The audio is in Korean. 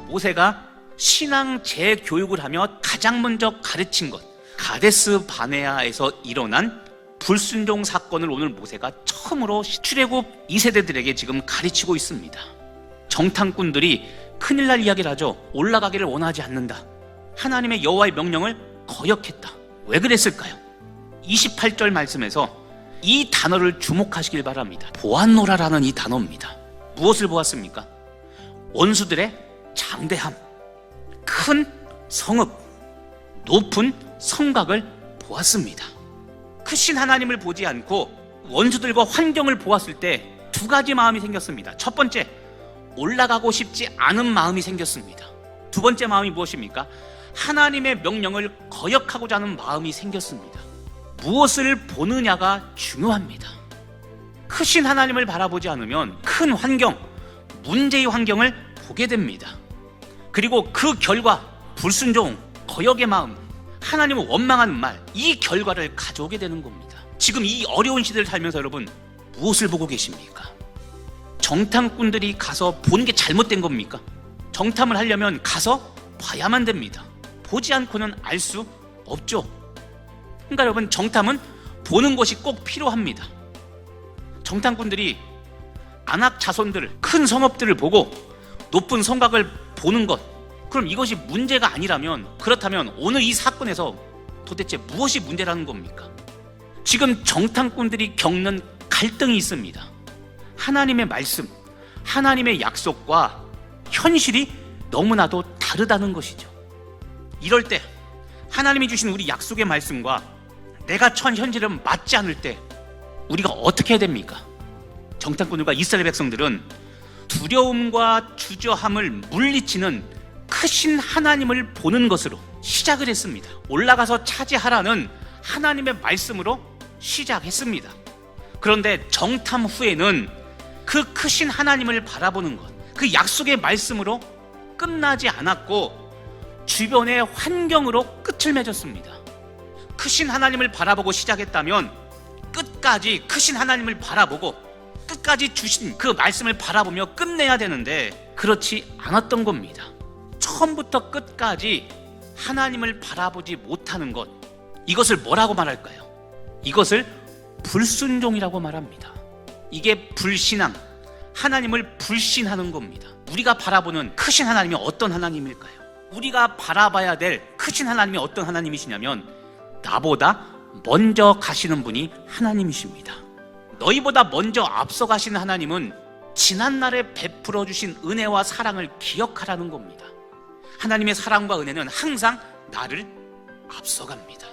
모세가 신앙 재교육을 하며 가장 먼저 가르친 것, 가데스 바네아에서 일어난 불순종 사건을 오늘 모세가 처음으로 출애굽 2세대들에게 지금 가르치고 있습니다. 정탐꾼들이 큰일 날 이야기를 하죠. 올라가기를 원하지 않는다. 하나님의 여호와의 명령을 거역했다. 왜 그랬을까요? 28절 말씀에서 이 단어를 주목하시길 바랍니다. 보았노라라는 이 단어입니다. 무엇을 보았습니까? 원수들의 장대함, 큰 성읍, 높은 성곽을 보았습니다. 크신 하나님을 보지 않고 원수들과 환경을 보았을 때 두 가지 마음이 생겼습니다. 첫 번째, 올라가고 싶지 않은 마음이 생겼습니다. 두 번째 마음이 무엇입니까? 하나님의 명령을 거역하고자 하는 마음이 생겼습니다. 무엇을 보느냐가 중요합니다. 크신 하나님을 바라보지 않으면 큰 환경, 문제의 환경을 보게 됩니다. 그리고 그 결과, 불순종, 거역의 마음, 하나님을 원망하는 말, 이 결과를 가져오게 되는 겁니다. 지금 이 어려운 시대를 살면서 여러분 무엇을 보고 계십니까? 정탐꾼들이 가서 보는 게 잘못된 겁니까? 정탐을 하려면 가서 봐야만 됩니다. 보지 않고는 알 수 없죠. 그러니까 여러분, 정탐은 보는 것이 꼭 필요합니다. 정탐꾼들이 안악 자손들, 큰 성읍들을 보고 높은 성곽을 보는 것, 그럼 이것이 문제가 아니라면, 그렇다면 오늘 이 사건에서 도대체 무엇이 문제라는 겁니까? 지금 정탐꾼들이 겪는 갈등이 있습니다. 하나님의 말씀, 하나님의 약속과 현실이 너무나도 다르다는 것이죠. 이럴 때 하나님이 주신 우리 약속의 말씀과 내가 처한 현실은 맞지 않을 때 우리가 어떻게 해야 됩니까? 정탐꾼들과 이스라엘 백성들은 두려움과 주저함을 물리치는 크신 하나님을 보는 것으로 시작을 했습니다. 올라가서 차지하라는 하나님의 말씀으로 시작했습니다. 그런데 정탐 후에는 그 크신 하나님을 바라보는 것, 그 약속의 말씀으로 끝나지 않았고 주변의 환경으로 끝을 맺었습니다. 크신 하나님을 바라보고 시작했다면 끝까지 크신 하나님을 바라보고 끝까지 주신 그 말씀을 바라보며 끝내야 되는데 그렇지 않았던 겁니다. 처음부터 끝까지 하나님을 바라보지 못하는 것, 이것을 뭐라고 말할까요? 이것을 불순종이라고 말합니다. 이게 불신앙, 하나님을 불신하는 겁니다. 우리가 바라보는 크신 하나님이 어떤 하나님일까요? 우리가 바라봐야 될 크신 하나님이 어떤 하나님이시냐면 나보다 먼저 가시는 분이 하나님이십니다. 너희보다 먼저 앞서 가시는 하나님은 지난날에 베풀어 주신 은혜와 사랑을 기억하라는 겁니다. 하나님의 사랑과 은혜는 항상 나를 앞서갑니다.